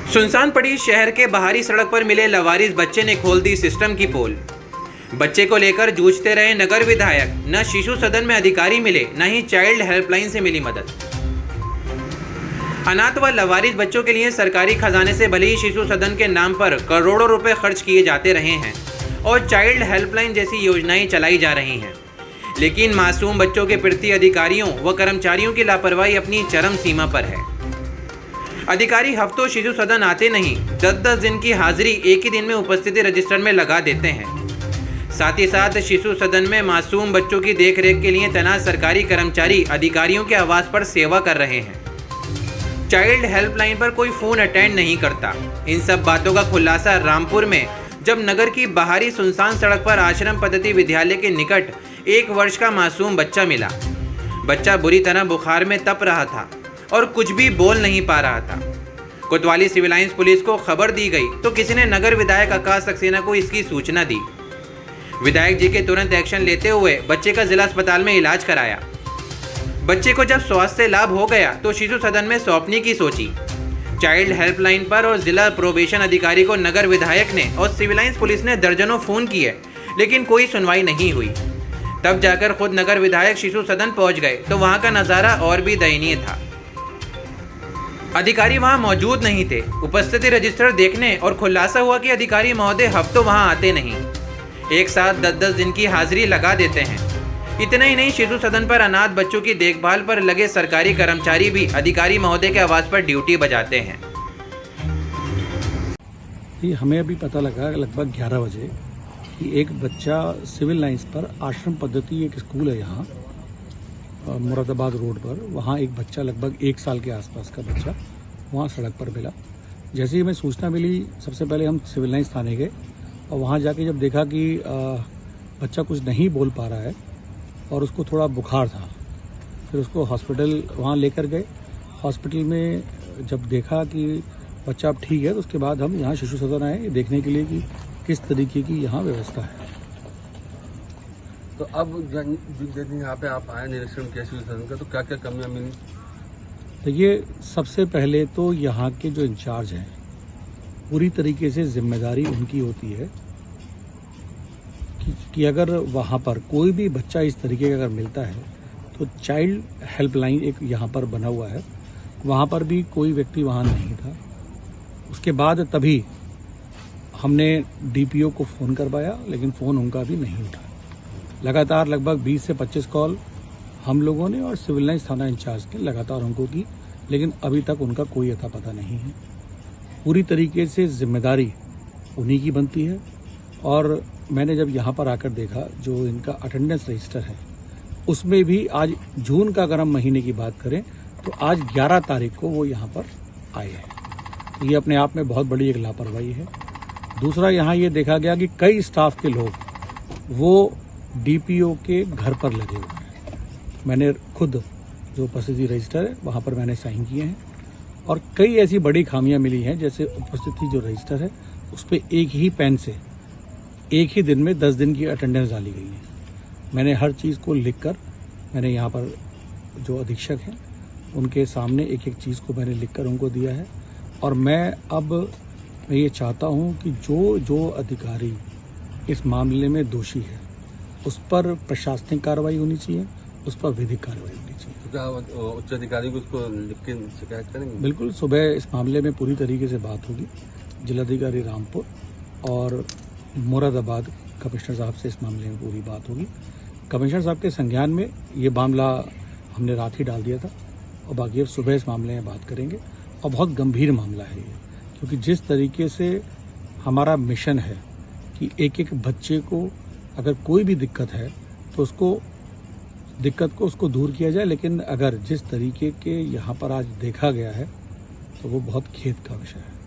सुनसान पड़ी शहर के बाहरी सड़क पर मिले लवारिस बच्चे ने खोल दी सिस्टम की पोल। बच्चे को लेकर जूझते रहे नगर विधायक। न शिशु सदन में अधिकारी मिले, न ही चाइल्ड हेल्पलाइन से मिली मदद। अनाथ व लवारिस बच्चों के लिए सरकारी खजाने से भले ही शिशु सदन के नाम पर करोड़ों रुपए खर्च किए जाते रहे हैं और चाइल्ड हेल्पलाइन जैसी योजनाएं चलाई जा रही हैं, लेकिन मासूम बच्चों के प्रति अधिकारियों व कर्मचारियों की लापरवाही अपनी चरम सीमा पर है। अधिकारी हफ्तों शिशु सदन आते नहीं, 10-10 दिन की हाजिरी एक ही दिन में उपस्थिति रजिस्टर में लगा देते हैं। साथ ही साथ शिशु सदन में मासूम बच्चों की देखरेख के लिए तैनात सरकारी कर्मचारी अधिकारियों के आवास पर सेवा कर रहे हैं। चाइल्ड हेल्पलाइन पर कोई फोन अटेंड नहीं करता। इन सब बातों का खुलासा रामपुर में जब नगर की बाहरी सुनसान सड़क पर आश्रम पद्धति विद्यालय के निकट 1 वर्ष का मासूम बच्चा मिला। बच्चा बुरी तरह बुखार में तप रहा था और कुछ भी बोल नहीं पा रहा था। कोतवाली सिविल लाइंस पुलिस को खबर दी गई तो किसी ने नगर विधायक आकाश सक्सेना को इसकी सूचना दी। विधायक जी के तुरंत एक्शन लेते हुए बच्चे का जिला अस्पताल में इलाज कराया। बच्चे को जब स्वास्थ्य लाभ हो गया तो शिशु सदन में सौंपने की सोची। चाइल्ड हेल्पलाइन पर और जिला प्रोबेशन अधिकारी को नगर विधायक ने और सिविल लाइंस पुलिस ने दर्जनों फोन किए, लेकिन कोई सुनवाई नहीं हुई। तब जाकर खुद नगर विधायक शिशु सदन पहुंच गए तो वहां का नज़ारा और भी दयनीय था। अधिकारी वहां मौजूद नहीं थे। उपस्थिति रजिस्टर देखने और खुलासा हुआ कि अधिकारी महोदय हफ्तों वहां आते नहीं, एक साथ 10-10 दिन की हाजिरी लगा देते हैं। इतना ही नहीं, शिशु सदन पर अनाथ बच्चों की देखभाल पर लगे सरकारी कर्मचारी भी अधिकारी महोदय के आवास पर ड्यूटी बजाते हैं। ये हमें अभी पता लगा लगभग 11 बजे कि एक बच्चा सिविल लाइंस पर आश्रम पद्धति एक स्कूल है यहाँ मुरादाबाद रोड पर, वहाँ एक बच्चा लगभग 1 साल के आसपास का बच्चा वहाँ सड़क पर मिला। जैसे ही हमें सूचना मिली, सबसे पहले हम सिविल लाइंस थाने गए और वहाँ जाके जब देखा कि बच्चा कुछ नहीं बोल पा रहा है और उसको थोड़ा बुखार था, फिर उसको हॉस्पिटल वहाँ लेकर गए। हॉस्पिटल में जब देखा कि बच्चा अब ठीक है तो उसके बाद हम यहाँ शिशु सदन आए देखने के लिए कि किस तरीके की यहाँ व्यवस्था है। तो अब जब यहाँ पे आप आए निरीक्षण किया शिशु सदन का, तो क्या क्या कमियाँ मिली? देखिए, सबसे पहले तो यहाँ के जो इंचार्ज हैं पूरी तरीके से जिम्मेदारी उनकी होती है कि अगर वहाँ पर कोई भी बच्चा इस तरीके का अगर मिलता है तो चाइल्ड हेल्पलाइन एक यहाँ पर बना हुआ है, वहाँ पर भी कोई व्यक्ति वहाँ नहीं था। उसके बाद तभी हमने डीपीओ को फ़ोन करवाया, लेकिन फ़ोन उनका भी नहीं उठा। लगातार लगभग 20 से 25 कॉल हम लोगों ने और सिविल लाइंस थाना इंचार्ज ने लगातार उनको की, लेकिन अभी तक उनका कोई अता पता नहीं है। पूरी तरीके से जिम्मेदारी उन्हीं की बनती है। और मैंने जब यहाँ पर आकर देखा, जो इनका अटेंडेंस रजिस्टर है उसमें भी आज जून का अगर हम महीने की बात करें तो आज 11 तारीख को वो यहाँ पर आए हैं। ये अपने आप में बहुत बड़ी एक लापरवाही है। दूसरा, यहाँ ये देखा गया कि कई स्टाफ के लोग वो डीपीओ के घर पर लगे हुए हैं। मैंने खुद जो उपस्थिति रजिस्टर है वहाँ पर मैंने साइन किए हैं और कई ऐसी बड़ी खामियां मिली हैं, जैसे उपस्थिति जो रजिस्टर है उस पर एक ही पेन से एक ही दिन में 10 दिन की अटेंडेंस डाली गई है। मैंने हर चीज़ को लिखकर मैंने यहाँ पर जो अधीक्षक हैं उनके सामने एक एक चीज़ को मैंने लिखकर उनको दिया है। और मैं ये चाहता हूँ कि जो अधिकारी इस मामले में दोषी है उस पर प्रशासनिक कार्रवाई होनी चाहिए, उस पर विधिक कार्रवाई होनी चाहिए। तो क्या उच्च अधिकारी को उसको लिख के शिकायत करेंगे? बिल्कुल, सुबह इस मामले में पूरी तरीके से बात होगी। जिलाधिकारी रामपुर और मुरादाबाद कमिश्नर साहब से इस मामले में पूरी बात होगी। कमिश्नर साहब के संज्ञान में ये मामला हमने रात ही डाल दिया था और बाकी अब सुबह इस मामले में बात करेंगे। और बहुत गंभीर मामला है ये, क्योंकि जिस तरीके से हमारा मिशन है कि एक एक बच्चे को अगर कोई भी दिक्कत है तो उसको दूर किया जाए, लेकिन अगर जिस तरीके के यहाँ पर आज देखा गया है तो वो बहुत खेद का विषय है।